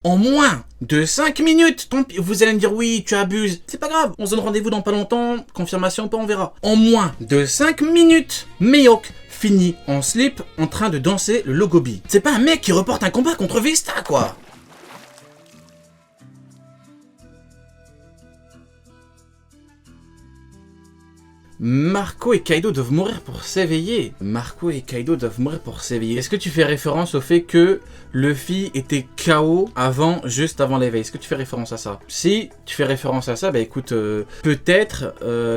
En moins de 5 minutes, tant pis, vous allez me dire oui, tu abuses. C'est pas grave, on se donne rendez-vous dans pas longtemps, confirmation ou pas, on verra. En moins de 5 minutes, Miyok finit en slip en train de danser le Logobi. C'est pas un mec qui reporte un combat contre Vista, quoi. Marco et Kaido doivent mourir pour s'éveiller. Marco et Kaido doivent mourir pour s'éveiller. Est-ce que tu fais référence au fait que Luffy était KO juste avant l'éveil? Est-ce que tu fais référence à ça? Si tu fais référence à ça, bah écoute, peut-être,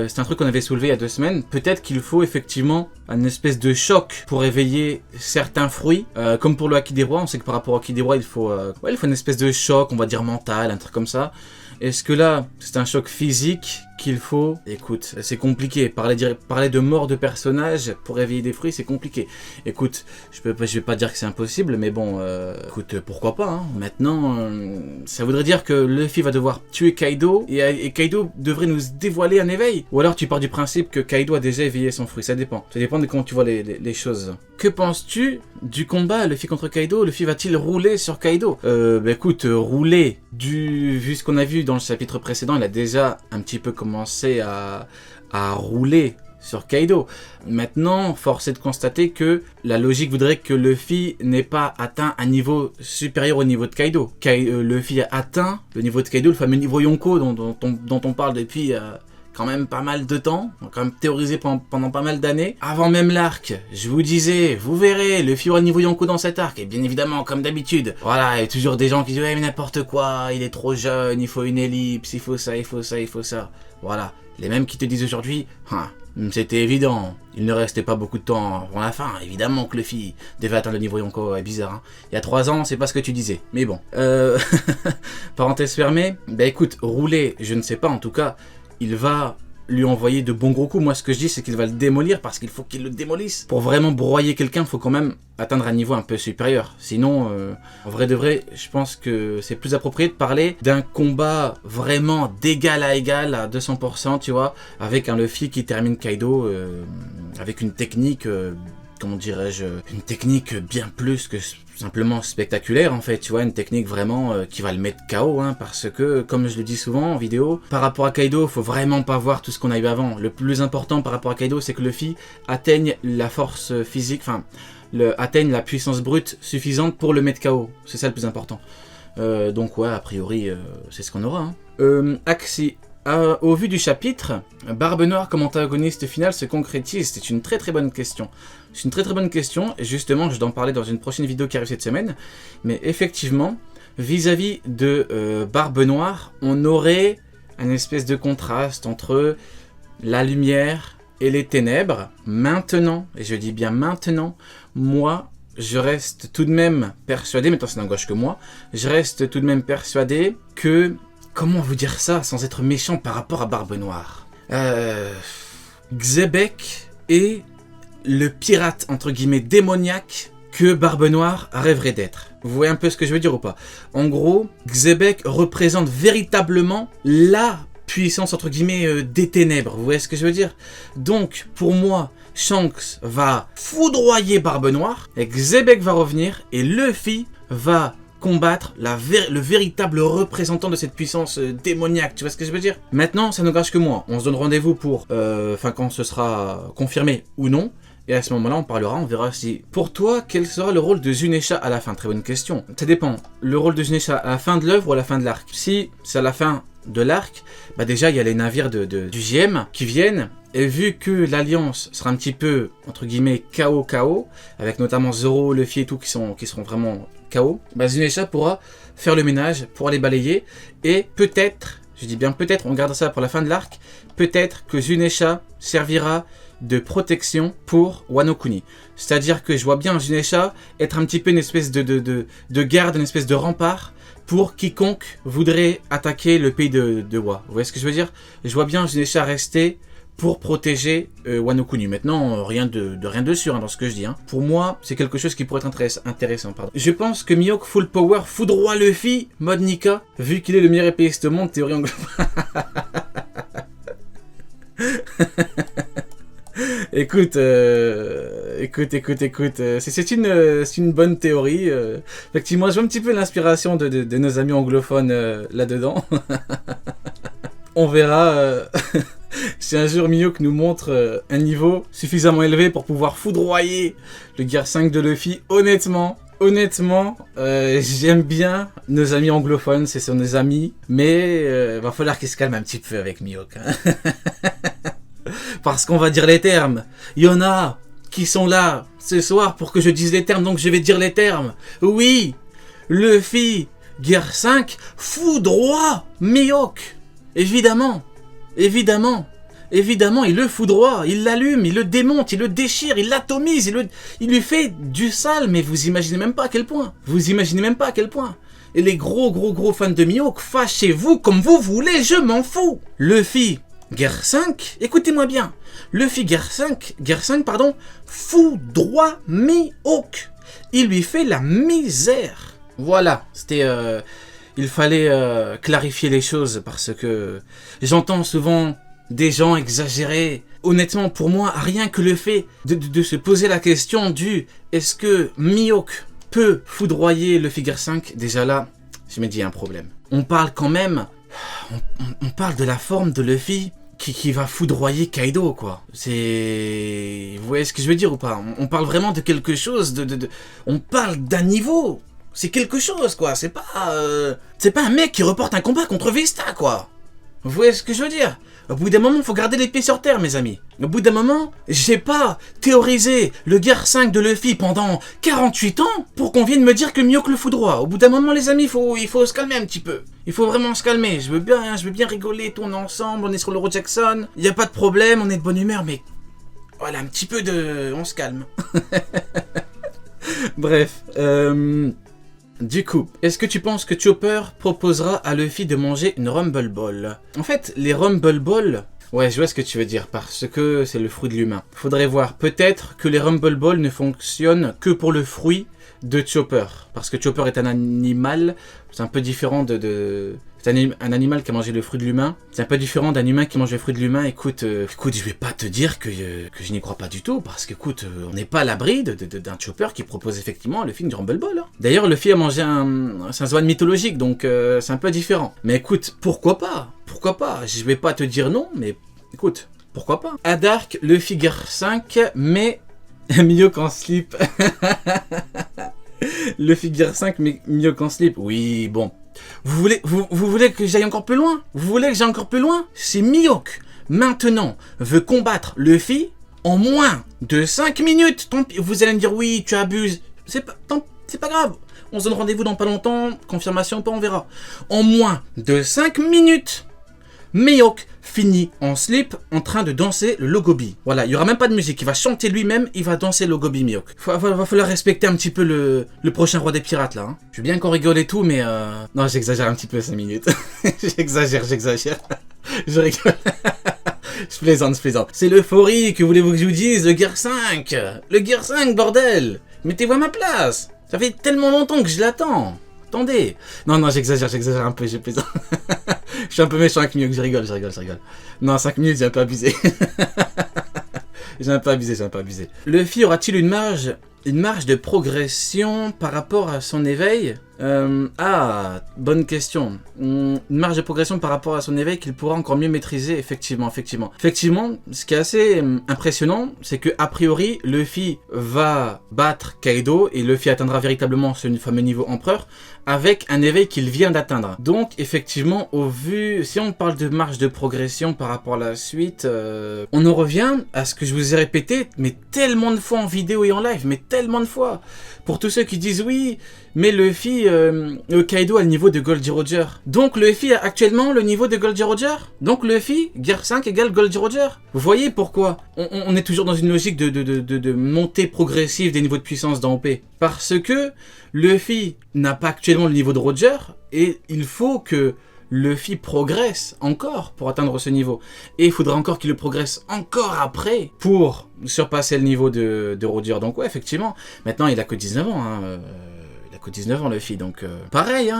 c'est un truc qu'on avait soulevé il y a 2 semaines, peut-être qu'il faut effectivement une espèce de choc pour éveiller certains fruits. Comme pour le Haki des Rois, on sait que par rapport au Haki des Rois, il faut une espèce de choc, on va dire mental, un truc comme ça. Est-ce que là, c'est un choc physique qu'il faut? Écoute, c'est compliqué. Parler de mort de personnage pour réveiller des fruits, c'est compliqué. Écoute, je vais pas dire que c'est impossible, mais bon, écoute, pourquoi pas, hein. Maintenant, ça voudrait dire que Luffy va devoir tuer Kaido, et Kaido devrait nous dévoiler un éveil. Ou alors tu pars du principe que Kaido a déjà éveillé son fruit, ça dépend. Ça dépend de comment tu vois les choses. Que penses-tu du combat Luffy contre Kaido? Luffy va-t-il rouler sur Kaido? Écoute, rouler, vu ce qu'on a vu dans le chapitre précédent, il a déjà un petit peu commencé à rouler sur Kaido. Maintenant, force est de constater que la logique voudrait que Luffy n'ait pas atteint un niveau supérieur au niveau de Kaido. Luffy a atteint le niveau de Kaido, le fameux niveau Yonko dont on parle depuis quand même pas mal de temps, on a quand même théorisé pendant pas mal d'années. Avant même l'arc, je vous disais, vous verrez, Luffy aura le niveau Yonko dans cet arc, et bien évidemment, comme d'habitude, voilà, il y a toujours des gens qui disent, ouais, mais n'importe quoi, il est trop jeune, il faut une ellipse, il faut ça, il faut ça, il faut ça. Voilà, les mêmes qui te disent aujourd'hui, c'était évident, il ne restait pas beaucoup de temps avant la fin, évidemment que Luffy devait atteindre le niveau Yonko, c'est bizarre, hein. Il y a 3 ans, c'est pas ce que tu disais, mais bon. Parenthèse fermée, bah écoute, rouler, je ne sais pas, en tout cas, il va lui envoyer de bons gros coups. Moi, ce que je dis, c'est qu'il va le démolir parce qu'il faut qu'il le démolisse. Pour vraiment broyer quelqu'un, il faut quand même atteindre un niveau un peu supérieur. Sinon, en vrai de vrai, je pense que c'est plus approprié de parler d'un combat vraiment d'égal à égal, à 200%, tu vois, avec un Luffy qui termine Kaido avec une technique... comment dirais-je, une technique bien plus que simplement spectaculaire en fait, tu vois, une technique vraiment qui va le mettre KO, hein, parce que, comme je le dis souvent en vidéo, par rapport à Kaido, faut vraiment pas voir tout ce qu'on a eu avant. Le plus important par rapport à Kaido, c'est que Luffy atteigne la force physique, atteigne la puissance brute suffisante pour le mettre KO. C'est ça le plus important. Donc ouais, a priori, c'est ce qu'on aura. Hein. Axi. Au vu du chapitre, Barbe Noire comme antagoniste final se concrétise? C'est une très très bonne question. C'est une très très bonne question, et justement je vais en parler dans une prochaine vidéo qui arrive cette semaine. Mais effectivement, vis-à-vis de Barbe Noire, on aurait un espèce de contraste entre la lumière et les ténèbres. Maintenant, et je dis bien maintenant, moi je reste tout de même persuadé, maintenant ça n'engage que moi, je reste tout de même persuadé que... Comment vous dire ça sans être méchant par rapport à Barbe Noire? Xebec est le pirate, entre guillemets, démoniaque que Barbe Noire rêverait d'être. Vous voyez un peu ce que je veux dire ou pas? En gros, Xebec représente véritablement la puissance, entre guillemets, des ténèbres. Vous voyez ce que je veux dire? Donc, pour moi, Shanks va foudroyer Barbe Noire, et Xebec va revenir, et Luffy va... combattre le véritable représentant de cette puissance démoniaque, tu vois ce que je veux dire? Maintenant, ça n'engage que moi. On se donne rendez-vous pour, quand ce sera confirmé ou non, et à ce moment-là, on parlera, on verra si... Pour toi, quel sera le rôle de Zunisha à la fin? Très bonne question. Ça dépend. Le rôle de Zunisha à la fin de l'œuvre ou à la fin de l'arc? Si c'est à la fin de l'arc, bah déjà, il y a les navires du JM qui viennent, et vu que l'Alliance sera un petit peu, entre guillemets, KO, avec notamment Zoro, Luffy et tout, qui seront vraiment... KO, bah Zunisha pourra faire le ménage, pourra les balayer, et peut-être, je dis bien peut-être, on garde ça pour la fin de l'arc, peut-être que Zunisha servira de protection pour Wano Kuni. C'est-à-dire que je vois bien Zunisha être un petit peu une espèce de garde, une espèce de rempart pour quiconque voudrait attaquer le pays de Wa. Vous voyez ce que je veux dire? Je vois bien Zunisha rester pour protéger Wano Kuni. Maintenant, rien de sûr, hein, dans ce que je dis. Hein. Pour moi, c'est quelque chose qui pourrait être intéressant. Pardon. Je pense que Mihawk Full Power foudroie Luffy, mode Nika, vu qu'il est le meilleur épéiste au monde, théorie anglaise. Écoute, Écoute. C'est une bonne théorie. Effectivement, je vois un petit peu l'inspiration de nos amis anglophones là-dedans. On verra si un jour Mihawk nous montre un niveau suffisamment élevé pour pouvoir foudroyer le Gear 5 de Luffy. Honnêtement, j'aime bien nos amis anglophones, ce sont nos amis, mais va falloir qu'ils se calment un petit peu avec Mihawk. Hein. Parce qu'on va dire les termes. Il y en a qui sont là ce soir pour que je dise les termes, donc je vais dire les termes. Oui, Luffy, Gear 5, foudroie Mihawk. Évidemment, il le foudroie, il l'allume, il le démonte, il le déchire, il l'atomise, il lui fait du sale, mais vous imaginez même pas à quel point. Et les gros fans de Mihawk, fâchez-vous comme vous voulez, je m'en fous. Luffy, Gear 5, écoutez-moi bien. Luffy, Gear 5, foudroie Mihawk. Il lui fait la misère. Voilà, c'était... il fallait clarifier les choses parce que j'entends souvent des gens exagérer. Honnêtement, pour moi, rien que le fait de se poser la question du est-ce que Mihawk peut foudroyer le Figure 5, déjà là, je me dis il y a un problème. On parle quand même, on parle de la forme de Luffy qui va foudroyer Kaido, quoi. C'est... Vous voyez ce que je veux dire ou pas? On parle vraiment de quelque chose, on parle d'un niveau. C'est quelque chose, quoi. C'est pas un mec qui reporte un combat contre Vista, quoi. Vous voyez ce que je veux dire? Au bout d'un moment, il faut garder les pieds sur terre, mes amis. Au bout d'un moment, j'ai pas théorisé le Gear 5 de Luffy pendant 48 ans pour qu'on vienne me dire que Mihawk le foudroie. Au bout d'un moment, les amis, il faut se calmer un petit peu. Il faut vraiment se calmer. Je veux bien rigoler, tourner ensemble, on est sur l'Euro Jackson. Il n'y a pas de problème, on est de bonne humeur, mais... Voilà, un petit peu de... On se calme. Bref, du coup, est-ce que tu penses que Chopper proposera à Luffy de manger une Rumble Ball? En fait, les Rumble Ball... Ouais, je vois ce que tu veux dire, parce que c'est le fruit de l'humain. Faudrait voir, peut-être que les Rumble Ball ne fonctionnent que pour le fruit de Chopper. Parce que Chopper est un animal, c'est un peu différent c'est un animal qui a mangé le fruit de l'humain. C'est un peu différent d'un humain qui mange le fruit de l'humain. Écoute, je vais pas te dire que je n'y crois pas du tout, parce qu'écoute, on n'est pas à l'abri d'un Chopper qui propose effectivement le film du Rumble Ball. Hein. D'ailleurs, Luffy a mangé c'est un Zoan mythologique, donc c'est un peu différent. Mais écoute, pourquoi pas? Je vais pas te dire non, mais écoute, pourquoi pas? À Dark, Luffy Gear 5, mais Mihawk en slip. Luffy Gear 5, mais Mihawk en slip. Oui, bon. Vous voulez que j'aille encore plus loin? Si Mihawk, maintenant, veut combattre Luffy en moins de 5 minutes, tant pis, vous allez me dire, oui, tu abuses. C'est pas grave. On se donne rendez-vous dans pas longtemps, confirmation pas, on verra. En moins de 5 minutes, Mihawk finit en slip en train de danser le Logobi. Voilà, il n'y aura même pas de musique, il va chanter lui-même, il va danser le Logobi Mihawk. Va falloir respecter un petit peu le prochain roi des pirates là. Hein. Je veux bien qu'on rigole et tout, mais non, j'exagère un petit peu 5 minutes. j'exagère. Je rigole. Je plaisante. C'est l'euphorie, que voulez-vous que je vous dise? Le Gear 5, bordel. Mettez-vous à ma place. Ça fait tellement longtemps que je l'attends. Attendez. Non, j'exagère un peu, je plaisante. Je suis un peu méchant avec Mihawk, je rigole. Non, 5 minutes, j'ai un peu abusé. J'ai un peu abusé. Luffy aura-t-il une marge de progression par rapport à son éveil? Bonne question. Une marge de progression par rapport à son éveil qu'il pourra encore mieux maîtriser, effectivement. Effectivement, ce qui est assez impressionnant, c'est que a priori, Luffy va battre Kaido et Luffy atteindra véritablement ce fameux niveau empereur avec un éveil qu'il vient d'atteindre. Donc, effectivement, si on parle de marge de progression par rapport à la suite, on en revient à ce que je vous ai répété, mais tellement de fois en vidéo et en live, mais tellement de fois. Pour tous ceux qui disent oui, mais Luffy, Kaido a le niveau de Goldie Roger. Donc Luffy a actuellement le niveau de Goldie Roger. Donc Luffy, Gear 5 égale Goldie Roger. Vous voyez pourquoi on est toujours dans une logique de montée progressive des niveaux de puissance dans OP. Parce que Luffy n'a pas actuellement le niveau de Roger et il faut que Luffy progresse encore pour atteindre ce niveau. Et il faudra encore qu'il le progresse encore après pour surpasser le niveau de Roger. Donc ouais, effectivement, maintenant il a que 19 ans. Il a que 19 ans Luffy, donc pareil,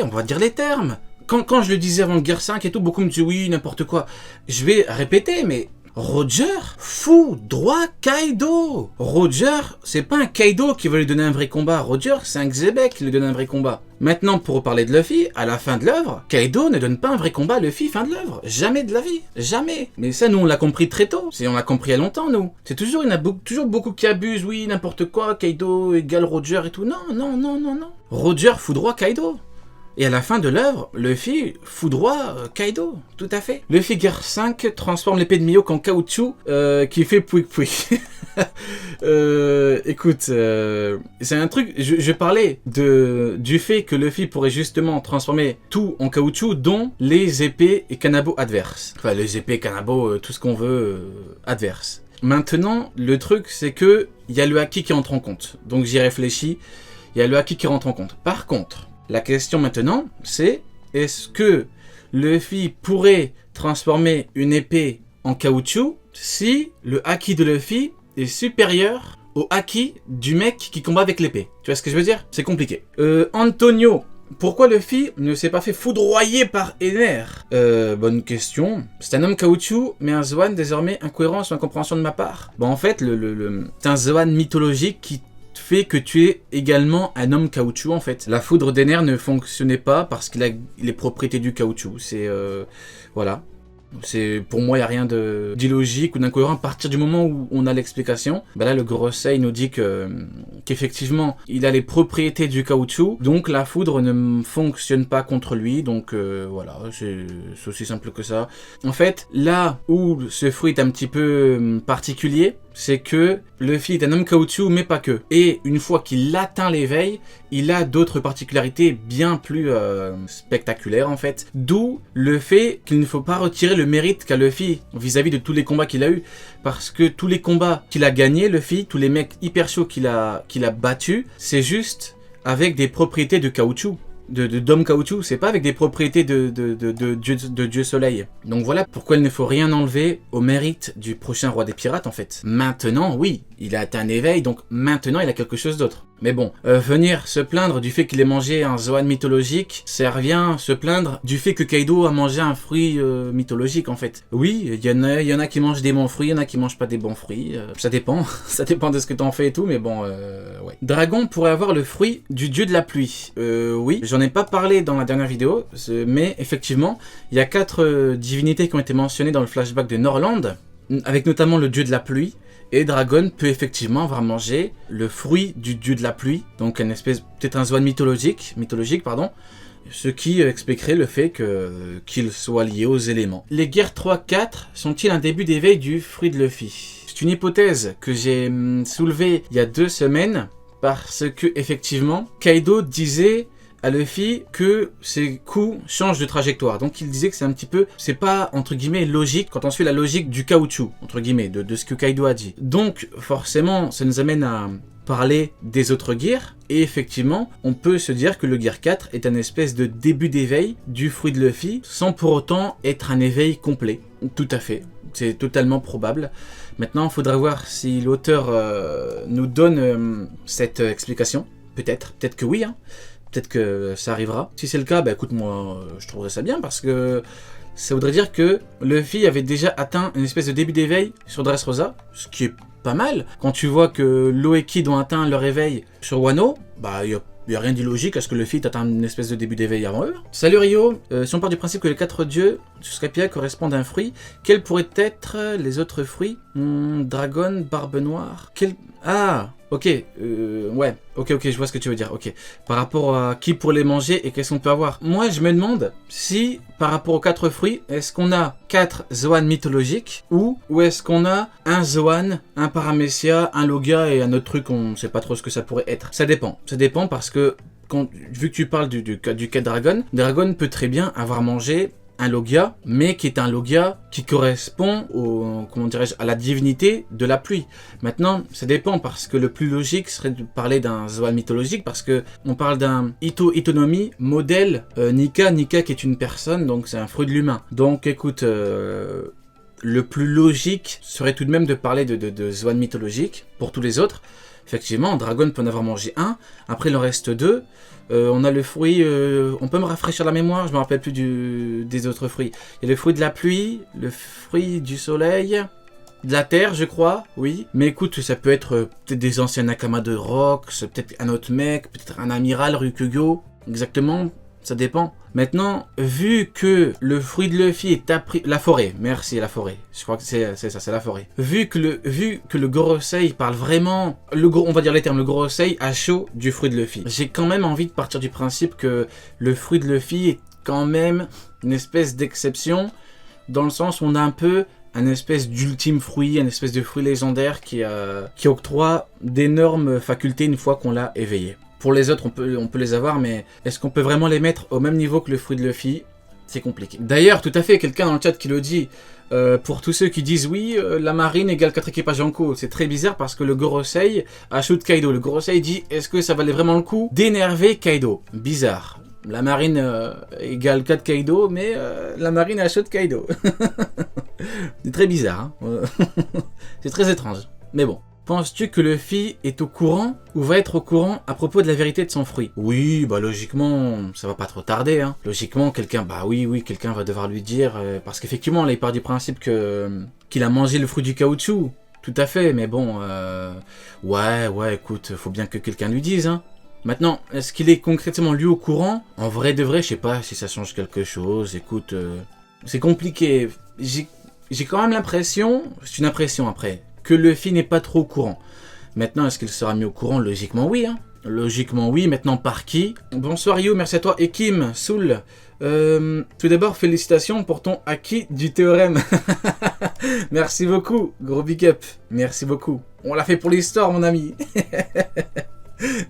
on va dire les termes. Quand je le disais avant le Gear 5 et tout, beaucoup me disaient oui, n'importe quoi. Je vais répéter, mais Roger foudroie Kaido. Roger, c'est pas un Kaido qui va lui donner un vrai combat. Roger, c'est un Xebec qui lui donne un vrai combat. Maintenant, pour reparler de Luffy, à la fin de l'œuvre, Kaido ne donne pas un vrai combat à Luffy fin de l'œuvre. Jamais de la vie. Jamais. Mais ça, nous, on l'a compris très tôt. On l'a compris il y a longtemps, nous. C'est toujours, il y en a toujours beaucoup qui abusent. Oui, n'importe quoi, Kaido égale Roger et tout. Non, non, non, non, non. Roger foudroie Kaido. Et à la fin de l'œuvre, Luffy foudroie Kaido, tout à fait. Luffy Gear 5 transforme l'épée de Mihawk en caoutchouc qui fait pouic pouic. Écoute, c'est un truc, je parlais du fait que Luffy pourrait justement transformer tout en caoutchouc, dont les épées et Kanabo adverses. Enfin, les épées, Kanabo, tout ce qu'on veut adverses. Maintenant, le truc, c'est que il y a le haki qui entre en compte. Donc j'y réfléchis, il y a le haki qui rentre en compte. Par contre, la question maintenant, c'est est-ce que Luffy pourrait transformer une épée en caoutchouc si le haki de Luffy est supérieur au haki du mec qui combat avec l'épée? Tu vois ce que je veux dire? C'est compliqué. Antonio, pourquoi Luffy ne s'est pas fait foudroyer par Ener? Bonne question. C'est un homme caoutchouc, mais un Zoan désormais incohérence ou incompréhension de ma part. Bon, en fait, c'est un Zoan mythologique qui fait que tu es également un homme caoutchouc en fait. La foudre d'Ener ne fonctionnait pas parce qu'il a les propriétés du caoutchouc. C'est voilà. Pour moi, il n'y a rien d'illogique ou d'incohérent à partir du moment où on a l'explication. Ben là, le Gorosei nous dit qu'effectivement, il a les propriétés du caoutchouc, donc la foudre ne fonctionne pas contre lui. Donc voilà, c'est aussi simple que ça. En fait, là où ce fruit est un petit peu particulier, c'est que Luffy est un homme caoutchouc, mais pas que. Et une fois qu'il atteint l'éveil, il a d'autres particularités bien plus spectaculaires en fait. D'où le fait qu'il ne faut pas retirer le mérite qu'a Luffy vis-à-vis de tous les combats qu'il a eu. Parce que tous les combats qu'il a gagnés, Luffy, tous les mecs hyper chauds qu'il a battus, c'est juste avec des propriétés de caoutchouc. D'homme caoutchouc, c'est pas avec des propriétés de Dieu Soleil. Donc voilà pourquoi il ne faut rien enlever au mérite du prochain roi des pirates en fait. Maintenant, oui, il a atteint un éveil, donc maintenant il a quelque chose d'autre. Mais bon, venir se plaindre du fait qu'il ait mangé un Zoan mythologique, ça revient se plaindre du fait que Kaido a mangé un fruit mythologique en fait. Oui, il y en a qui mangent des bons fruits, il y en a qui mangent pas des bons fruits, ça dépend, ça dépend de ce que t'en fais et tout, mais bon, ouais. Dragon pourrait avoir le fruit du dieu de la pluie. Oui, j'en ai pas parlé dans la dernière vidéo, mais effectivement, il y a 4 divinités qui ont été mentionnées dans le flashback de Norland, avec notamment le dieu de la pluie. Et Dragon peut effectivement avoir mangé le fruit du dieu de la pluie, donc une espèce, peut-être un Zoan mythologique, pardon, ce qui expliquerait le fait qu'il soit lié aux éléments. Les guerres 3-4 sont-ils un début d'éveil du fruit de Luffy? C'est une hypothèse que j'ai soulevée il y a 2 semaines, parce que effectivement, Kaido disait à Luffy que ses coups changent de trajectoire. Donc il disait que c'est un petit peu, c'est pas entre guillemets logique quand on suit la logique du caoutchouc, entre guillemets, de ce que Kaido a dit. Donc forcément, ça nous amène à parler des autres gears, et effectivement, on peut se dire que le Gear 4 est un espèce de début d'éveil du fruit de Luffy, sans pour autant être un éveil complet. Tout à fait, c'est totalement probable. Maintenant, il faudra voir si l'auteur nous donne cette explication. Peut-être que oui, hein. Peut-être que ça arrivera. Si c'est le cas, bah écoute, moi, je trouverais ça bien parce que ça voudrait dire que Luffy avait déjà atteint une espèce de début d'éveil sur Dressrosa, ce qui est pas mal. Quand tu vois que Law et Kid ont atteint leur éveil sur Wano, bah il y a rien d'illogique à ce que Luffy ait atteint une espèce de début d'éveil avant eux. Salut Rio, si on part du principe que les 4 dieux du Skypiea correspondent à un fruit, quels pourraient être les autres fruits? Dragon, Barbe Noire... Ah, ok, ouais, ok, je vois ce que tu veux dire, ok. Par rapport à qui pourrait les manger et qu'est-ce qu'on peut avoir. Moi, je me demande si, par rapport aux 4 fruits, est-ce qu'on a 4 Zoan mythologiques ou est-ce qu'on a un Zoan, un Paramecia, un Logia et un autre truc, on ne sait pas trop ce que ça pourrait être. Ça dépend parce que, vu que tu parles du cas Dragon, Dragon peut très bien avoir mangé un Logia, mais qui est un Logia qui correspond à la divinité de la pluie. Maintenant, ça dépend parce que le plus logique serait de parler d'un Zoan mythologique parce que on parle d'un Itonomi modèle Nika qui est une personne, donc c'est un fruit de l'humain. Donc écoute, le plus logique serait tout de même de parler de Zoan mythologique pour tous les autres. Effectivement, Dragon peut en avoir mangé un, après il en reste 2. On a le fruit, on peut me rafraîchir la mémoire, je me rappelle plus des autres fruits. Il y a le fruit de la pluie, le fruit du soleil, de la Terre, je crois, oui. Mais écoute, ça peut être peut-être des anciens Nakama de Rox, peut-être un autre mec, peut-être un amiral, Ryukugyo. Exactement, ça dépend. Maintenant, vu que le fruit de Luffy est appris... La forêt, merci, la forêt. Je crois que c'est ça, c'est la forêt. Vu que le Gorosei parle vraiment... on va dire les termes, le Gorosei a chaud du fruit de Luffy. J'ai quand même envie de partir du principe que le fruit de Luffy est quand même une espèce d'exception, dans le sens où on a un peu un espèce d'ultime fruit, un espèce de fruit légendaire qui octroie d'énormes facultés une fois qu'on l'a éveillé. Pour les autres, on peut les avoir, mais est-ce qu'on peut vraiment les mettre au même niveau que le fruit de Luffy? C'est compliqué. D'ailleurs, tout à fait, quelqu'un dans le chat qui le dit, pour tous ceux qui disent oui, la marine égale 4 équipages en co, c'est très bizarre parce que le Gorosei a shoot Kaido. Le Gorosei dit, est-ce que ça valait vraiment le coup d'énerver Kaido? Bizarre. La marine égale 4 Kaido, mais la marine a shoot Kaido. C'est très bizarre, hein. C'est très étrange, mais bon. Penses-tu que Luffy est au courant ou va être au courant à propos de la vérité de son fruit? Oui, bah logiquement, ça va pas trop tarder, hein. Logiquement, quelqu'un, bah oui, quelqu'un va devoir lui dire, parce qu'effectivement, là, il part du principe qu'il a mangé le fruit du caoutchouc. Tout à fait, mais bon, ouais, écoute, faut bien que quelqu'un lui dise, hein. Maintenant, est-ce qu'il est concrètement lui au courant? En vrai de vrai, je sais pas si ça change quelque chose, écoute, c'est compliqué. J'ai quand même l'impression, c'est une impression après, que Luffy n'est pas trop au courant. Maintenant, est-ce qu'il sera mis au courant? Logiquement oui, hein. Logiquement oui, maintenant par qui? Bonsoir Yo, merci à toi. Et Kim, Soul, tout d'abord félicitations pour ton acquis du théorème. Merci beaucoup, gros big up, merci beaucoup. On l'a fait pour l'histoire mon ami.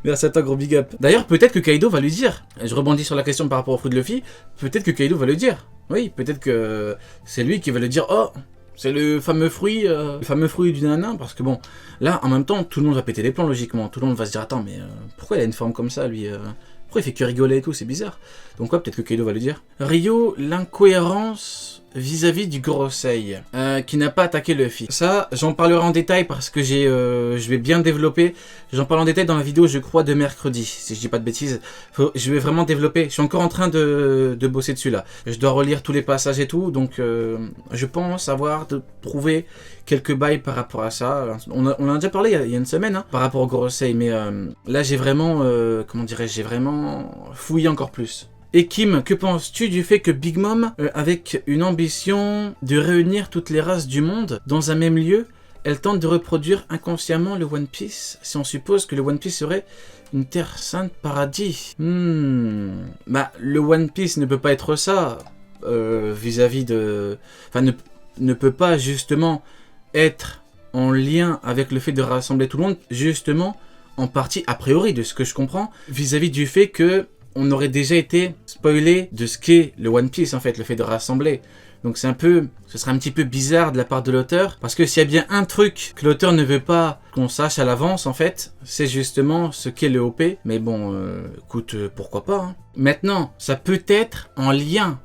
Merci à toi, gros big up. D'ailleurs, peut-être que Kaido va lui dire. Je rebondis sur la question par rapport au fruit de Luffy. Peut-être que Kaido va le dire. Oui, peut-être que c'est lui qui va le dire. Oh, c'est le fameux fruit du nanan. Parce que bon, là, en même temps, tout le monde va péter les plombs, logiquement. Tout le monde va se dire, attends, mais pourquoi il a une forme comme ça, lui Pourquoi il fait que rigoler et tout? C'est bizarre. Donc ouais, peut-être que Kaido va le dire. Ryo, l'incohérence vis-à-vis du Gorosei, qui n'a pas attaqué Luffy. Ça, j'en parlerai en détail parce que je vais bien développer. J'en parle en détail dans la vidéo, je crois, de mercredi, si je dis pas de bêtises. Je vais vraiment développer. Je suis encore en train de bosser dessus là. Je dois relire tous les passages et tout, donc je pense avoir trouvé quelques bails par rapport à ça. On en a déjà parlé il y a une semaine, hein, par rapport au Gorosei, mais là j'ai vraiment, comment dirais-je, j'ai vraiment fouillé encore plus. Et Kim, que penses-tu du fait que Big Mom, avec une ambition de réunir toutes les races du monde dans un même lieu, elle tente de reproduire inconsciemment le One Piece, si on suppose que le One Piece serait une terre sainte paradis? Bah, le One Piece ne peut pas être ça, vis-à-vis de... Enfin, ne peut pas justement être en lien avec le fait de rassembler tout le monde, justement, en partie, a priori, de ce que je comprends, vis-à-vis du fait que on aurait déjà été spoilé de ce qu'est le One Piece, en fait, le fait de rassembler. Donc c'est un peu, ce serait un petit peu bizarre de la part de l'auteur, parce que s'il y a bien un truc que l'auteur ne veut pas qu'on sache à l'avance, en fait, c'est justement ce qu'est le OP. Mais bon, écoute, pourquoi pas, hein. Maintenant, ça peut être en lien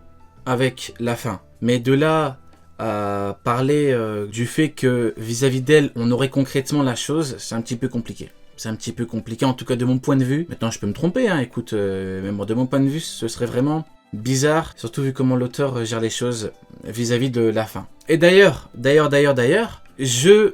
avec la fin. Mais de là à parler du fait que vis-à-vis d'elle, on aurait concrètement la chose, c'est un petit peu compliqué. C'est un petit peu compliqué, en tout cas de mon point de vue. Maintenant, je peux me tromper, hein. Écoute, même de mon point de vue, ce serait vraiment bizarre, surtout vu comment l'auteur gère les choses vis-à-vis de la fin. Et d'ailleurs, je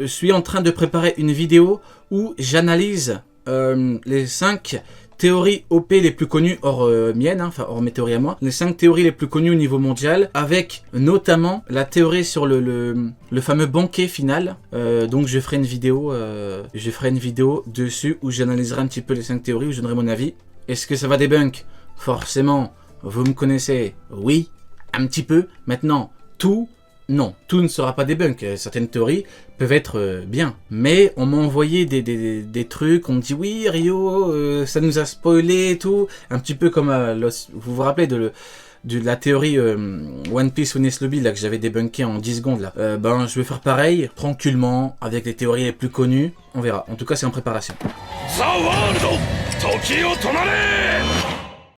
suis en train de préparer une vidéo où j'analyse les 5 théories OP les plus connues hors mienne, hein, enfin hors mes théories à moi, les 5 théories les plus connues au niveau mondial, avec notamment la théorie sur le fameux banquet final. Donc je ferai une vidéo dessus où j'analyserai un petit peu les 5 théories, où je donnerai mon avis. Est-ce que ça va débunk? Forcément, vous me connaissez, oui, un petit peu. Maintenant, tout, non, tout ne sera pas débunk. Certaines théories peuvent être bien. Mais on m'a envoyé des trucs, on me dit oui, Ryo, ça nous a spoilé et tout. Un petit peu comme, vous vous rappelez de la théorie One Piece Honest Lobby là, que j'avais débunké en 10 secondes là. Ben, je vais faire pareil, tranquillement, avec les théories les plus connues. On verra. En tout cas, c'est en préparation.